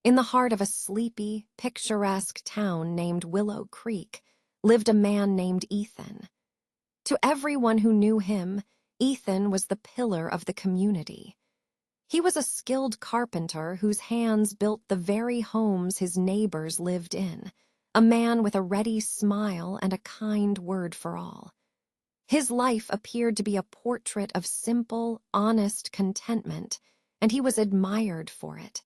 In the heart of a sleepy, picturesque town named Willow Creek lived a man named Ethan. To everyone who knew him, Ethan was the pillar of the community. He was a skilled carpenter whose hands built the very homes his neighbors lived in, a man with a ready smile and a kind word for all. His life appeared to be a portrait of simple, honest contentment, and he was admired for it.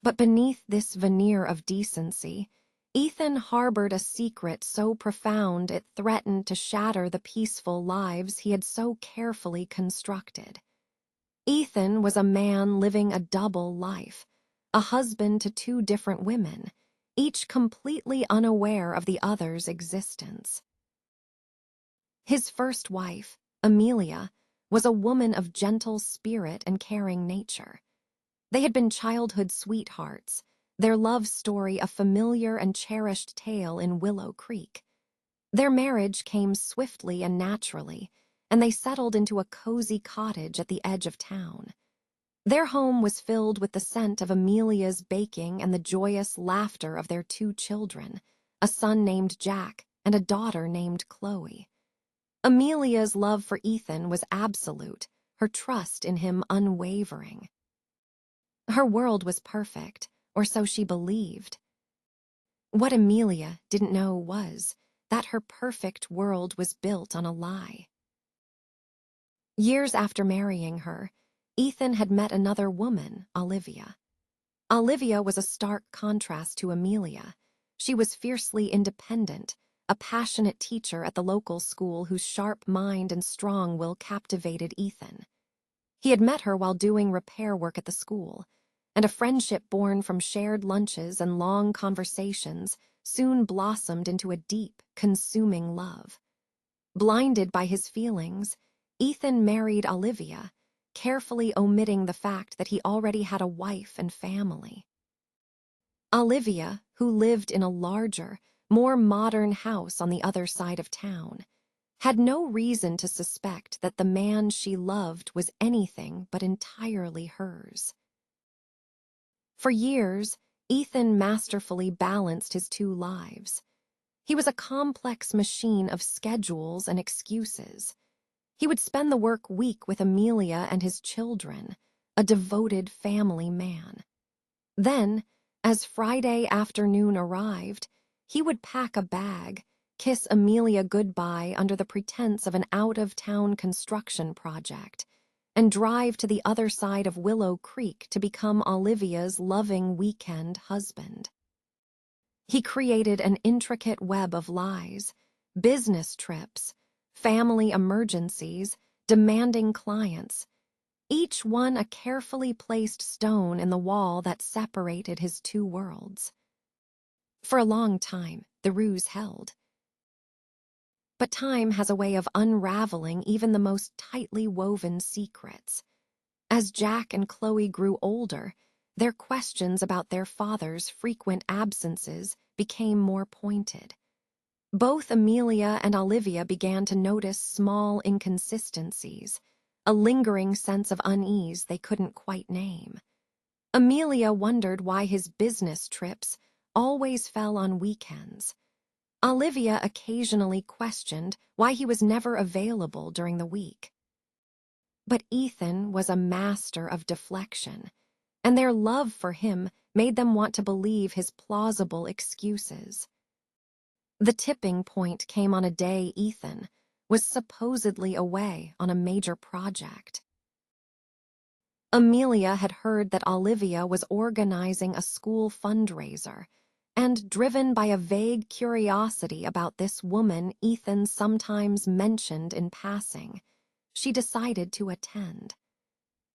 But beneath this veneer of decency, Ethan harbored a secret so profound it threatened to shatter the peaceful lives he had so carefully constructed. Ethan was a man living a double life, a husband to two different women, each completely unaware of the other's existence. His first wife, Amelia, was a woman of gentle spirit and caring nature. They had been childhood sweethearts, their love story a familiar and cherished tale in Willow Creek. Their marriage came swiftly and naturally, and they settled into a cozy cottage at the edge of town. Their home was filled with the scent of Amelia's baking and the joyous laughter of their two children, a son named Jack and a daughter named Chloe. Amelia's love for Ethan was absolute, her trust in him unwavering. Her world was perfect, or so she believed. What Amelia didn't know was that her perfect world was built on a lie. Years after marrying her, Ethan had met another woman, Olivia. Olivia was a stark contrast to Amelia. She was fiercely independent, a passionate teacher at the local school whose sharp mind and strong will captivated Ethan. He had met her while doing repair work at the school, and a friendship born from shared lunches and long conversations soon blossomed into a deep, consuming love. Blinded by his feelings, Ethan married Olivia, carefully omitting the fact that he already had a wife and family. Olivia, who lived in a larger, more modern house on the other side of town, had no reason to suspect that the man she loved was anything but entirely hers. For years, Ethan masterfully balanced his two lives. He was a complex machine of schedules and excuses. He would spend the work week with Amelia and his children, a devoted family man. Then, as Friday afternoon arrived, he would pack a bag, kiss Amelia goodbye under the pretense of an out-of-town construction project, and drive to the other side of Willow Creek to become Olivia's loving weekend husband. He created an intricate web of lies, business trips, family emergencies, demanding clients, each one a carefully placed stone in the wall that separated his two worlds. For a long time, the ruse held. But time has a way of unraveling even the most tightly woven secrets. As Jack and Chloe grew older, their questions about their father's frequent absences became more pointed. Both Amelia and Olivia began to notice small inconsistencies, a lingering sense of unease they couldn't quite name. Amelia wondered why his business trips always fell on weekends. Olivia occasionally questioned why he was never available during the week. But Ethan was a master of deflection, and their love for him made them want to believe his plausible excuses. The tipping point came on a day Ethan was supposedly away on a major project. Amelia had heard that Olivia was organizing a school fundraiser, and driven by a vague curiosity about this woman Ethan sometimes mentioned in passing, she decided to attend.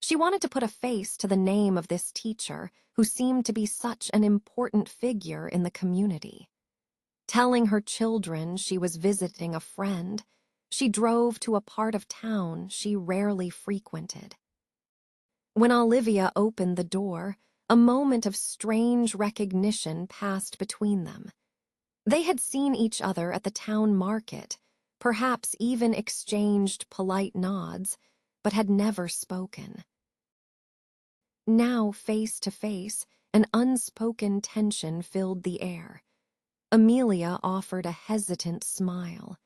She wanted to put a face to the name of this teacher who seemed to be such an important figure in the community. Telling her children she was visiting a friend, she drove to a part of town she rarely frequented. When Olivia opened the door, a moment of strange recognition passed between them. They had seen each other at the town market, perhaps even exchanged polite nods, but had never spoken. Now, face to face, An unspoken tension filled the air. Amelia offered a hesitant smile.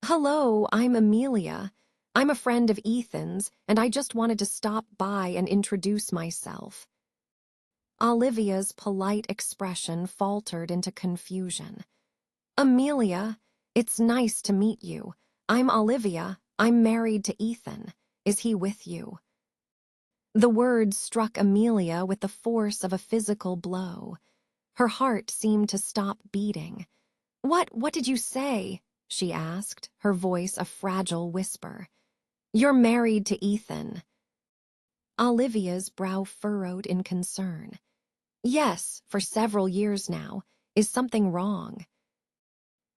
"Hello, I'm Amelia. I'm a friend of Ethan's, and I just wanted to stop by and introduce myself." Olivia's polite expression faltered into confusion. "Amelia, it's nice to meet you. I'm Olivia. I'm married to Ethan. Is he with you?" The words struck Amelia with the force of a physical blow. Her heart seemed to stop beating. What did you say?" she asked, her voice a fragile whisper. "You're married to Ethan." Olivia's brow furrowed in concern. "Yes, for several years now. Is something wrong?"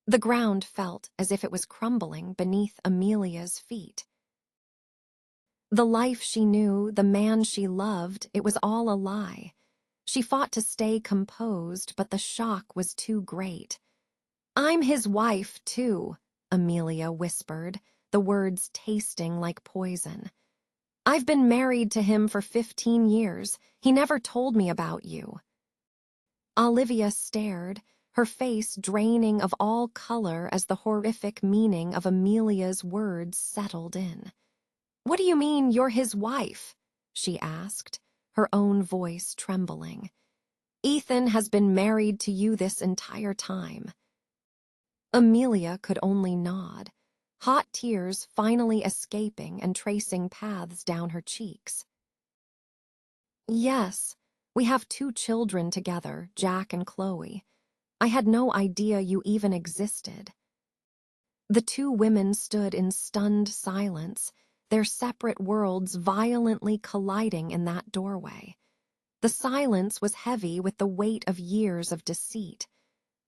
The ground felt as if it was crumbling beneath Amelia's feet. The life she knew, the man she loved, it was all a lie. She fought to stay composed, but the shock was too great. "I'm his wife, too," Amelia whispered, the words tasting like poison. "I've been married to him for 15 years. He never told me about you." Olivia stared, her face draining of all color as the horrific meaning of Amelia's words settled in. "What do you mean you're his wife?" she asked, her own voice trembling. "Ethan has been married to you this entire time." Amelia could only nod, hot tears finally escaping and tracing paths down her cheeks. "Yes, we have 2 children together, Jack and Chloe. I had no idea you even existed." The 2 women stood in stunned silence, their separate worlds violently colliding in that doorway. The silence was heavy with the weight of years of deceit.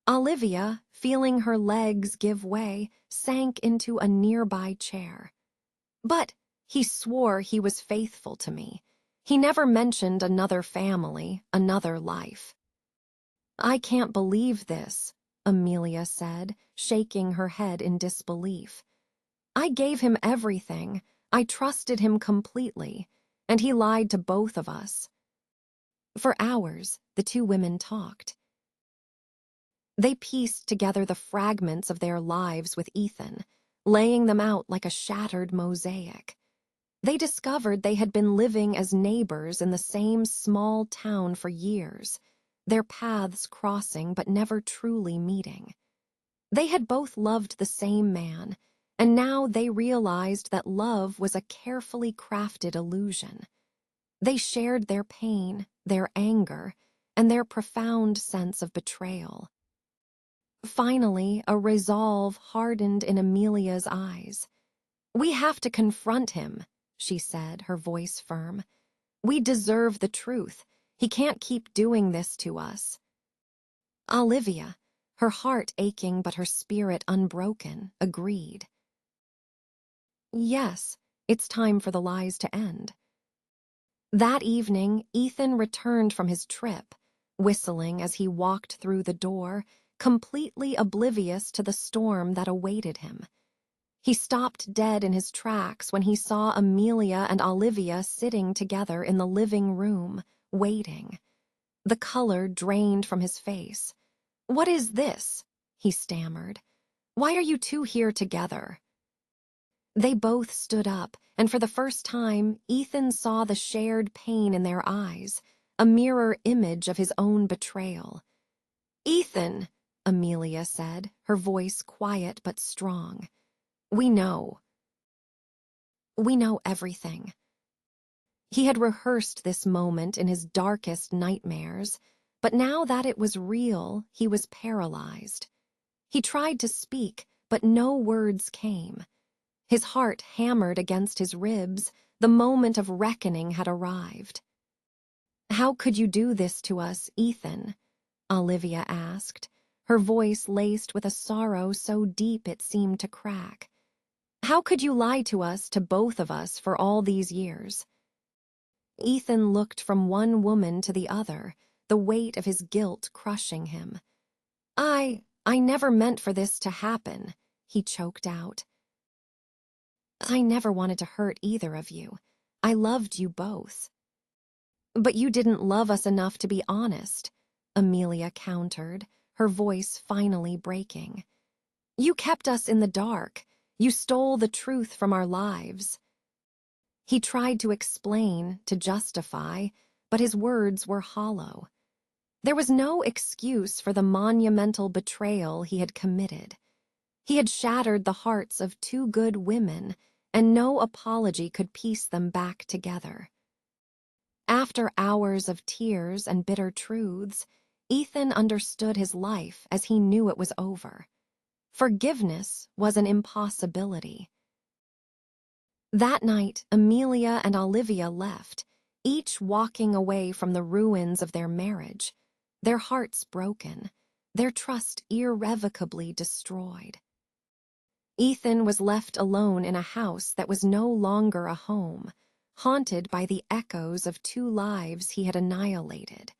Olivia, feeling her legs give way, sank into a nearby chair. "But he swore he was faithful to me. He never mentioned another family, another life." "I can't believe this," Amelia said, shaking her head in disbelief. "I gave him everything. I trusted him completely, and he lied to both of us." For hours, the 2 women talked. They pieced together the fragments of their lives with Ethan, laying them out like a shattered mosaic. They discovered they had been living as neighbors in the same small town for years, their paths crossing but never truly meeting. They had both loved the same man, and now they realized that love was a carefully crafted illusion. They shared their pain, their anger, and their profound sense of betrayal. Finally, a resolve hardened in Amelia's eyes. "We have to confront him," she said, her voice firm. "We deserve the truth. He can't keep doing this to us." Olivia, her heart aching but her spirit unbroken, agreed. "Yes, it's time for the lies to end." That evening, Ethan returned from his trip, whistling as he walked through the door, completely oblivious to the storm that awaited him. He stopped dead in his tracks when he saw Amelia and Olivia sitting together in the living room, waiting. The color drained from his face. "What is this?" he stammered. "Why are you 2 here together?" They both stood up, and for the first time, Ethan saw the shared pain in their eyes, a mirror image of his own betrayal. "Ethan," Amelia said, her voice quiet but strong. "We know. We know everything." He had rehearsed this moment in his darkest nightmares, but now that it was real, he was paralyzed. He tried to speak, but no words came. His heart hammered against his ribs. The moment of reckoning had arrived. "How could you do this to us, Ethan?" Olivia asked, her voice laced with a sorrow so deep it seemed to crack. "How could you lie to us, to both of us, for all these years?" Ethan looked from one woman to the other, the weight of his guilt crushing him. I never meant for this to happen," he choked out. "I never wanted to hurt either of you. I loved you both." But you didn't love us enough to be honest, Amelia countered, her voice finally breaking. You kept us in the dark. You stole the truth from our lives. He tried to explain, to justify, but his words were hollow. There was no excuse for the monumental betrayal he had committed. He had shattered the hearts of two good women, and no apology could piece them back together. After hours of tears and bitter truths, Ethan understood his life as he knew it was over. Forgiveness was an impossibility. That night, Amelia and Olivia left, each walking away from the ruins of their marriage, their hearts broken, their trust irrevocably destroyed. Ethan was left alone in a house that was no longer a home, haunted by the echoes of two lives he had annihilated.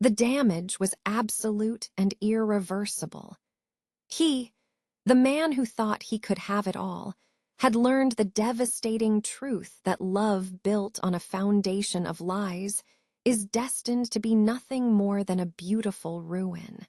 The damage was absolute and irreversible. He, the man who thought he could have it all, had learned the devastating truth that love built on a foundation of lies is destined to be nothing more than a beautiful ruin.